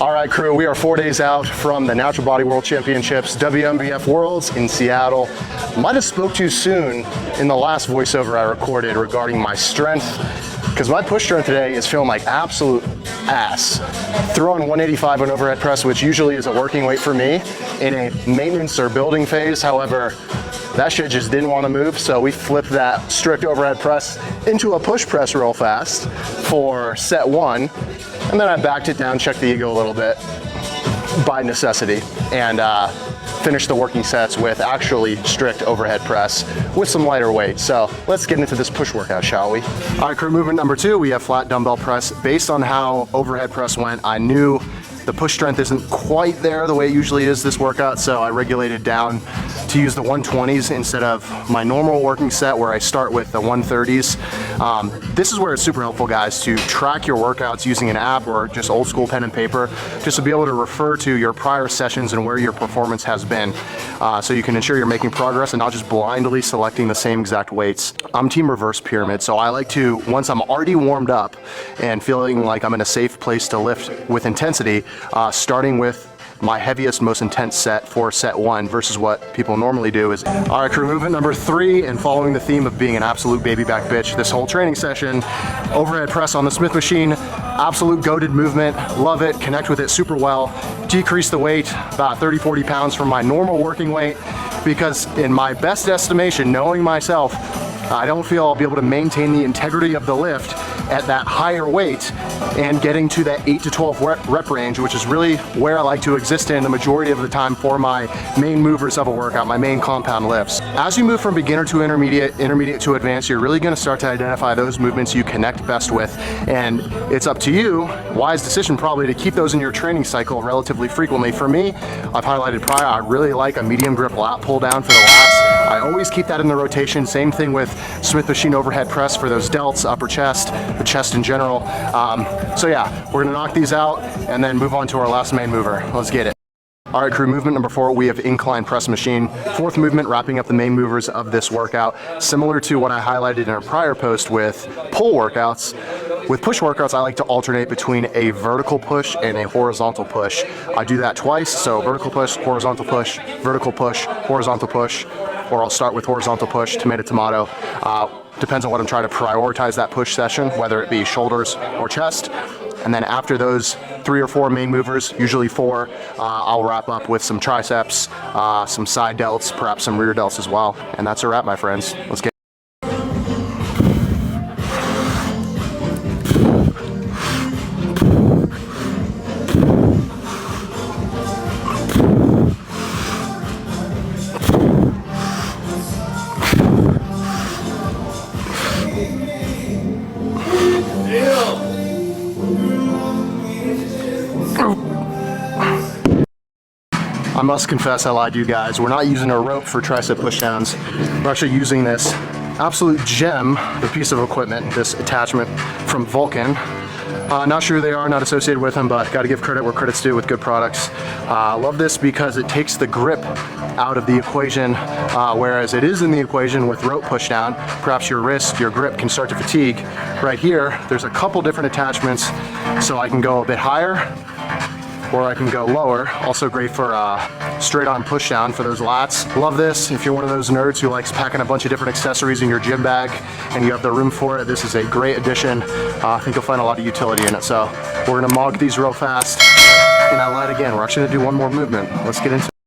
All right, crew, we are 4 days out from the Natural Body World Championships, WMBF Worlds in Seattle. Might have spoke too soon in the last voiceover I recorded regarding my strength, because my push strength today is feeling like absolute ass. Throwing 185 on overhead press, which usually is a working weight for me in a maintenance or building phase. However, that shit just didn't want to move, so we flipped that strict overhead press into a push press real fast for set one. And then I backed it down, checked the ego a little bit by necessity, and finished the working sets with actually strict overhead press with some lighter weight. So let's get into this push workout, shall we? All right, crew, movement number 2, we have flat dumbbell press. Based on how overhead press went, I knew the push strength isn't quite there the way it usually is this workout, so I regulated down to use the 120s instead of my normal working set where I start with the 130s. This is where it's super helpful, guys, to track your workouts using an app or just old school pen and paper, just to be able to refer to your prior sessions and where your performance has been, so you can ensure you're making progress and not just blindly selecting the same exact weights. I'm team reverse pyramid, so I like to, once I'm already warmed up and feeling like I'm in a safe place to lift with intensity, starting with my heaviest, most intense set for set one versus what people normally do is, all right, crew, movement number 3, and following the theme of being an absolute baby back bitch this whole training session, overhead press on the Smith machine, absolute goated movement, love it, connect with it super well, decrease the weight about 30-40 pounds from my normal working weight, because in my best estimation, knowing myself, I don't feel I'll be able to maintain the integrity of the lift at that higher weight and getting to that 8 to 12 rep range, which is really where I like to exist in the majority of the time for my main movers of a workout, my main compound lifts. As you move from beginner to intermediate to advanced, you're really gonna start to identify those movements you connect best with, and it's up to you, wise decision probably, to keep those in your training cycle relatively frequently. For me, I've highlighted prior, I really like a medium grip lat pull down for the lats. I always keep that in the rotation. Same thing with Smith machine overhead press for those delts, upper chest, the chest in general. So yeah, we're gonna knock these out and then move on to our last main mover. Let's get it. All right, crew, movement number 4, we have incline press machine. 4th movement, wrapping up the main movers of this workout. Similar to what I highlighted in a prior post with pull workouts, with push workouts, I like to alternate between a vertical push and a horizontal push. I do that twice, so vertical push, horizontal push, vertical push, horizontal push, or I'll start with horizontal push, tomato, tomato. Depends on what I'm trying to prioritize that push session, whether it be shoulders or chest. And then after those 3 or 4 main movers, usually 4, I'll wrap up with some triceps, some side delts, perhaps some rear delts as well. And that's a wrap, my friends. Let's get I must confess I lied to you guys. We're not using a rope for tricep pushdowns. We're actually using this absolute gem, the piece of equipment, this attachment from Vulcan. Not sure who they are, not associated with them, but gotta give credit where credit's due with good products. Love this because it takes the grip out of the equation, whereas it is in the equation with rope pushdown. Perhaps your wrist, your grip can start to fatigue. Right here, there's a couple different attachments, so I can go a bit higher, or I can go lower. Also great for straight on push down for those lats. Love this. If you're one of those nerds who likes packing a bunch of different accessories in your gym bag and you have the room for it, this is a great addition. I think you'll find a lot of utility in it. So we're gonna mog these real fast. And I lied again, we're actually gonna do one more movement. Let's get into it.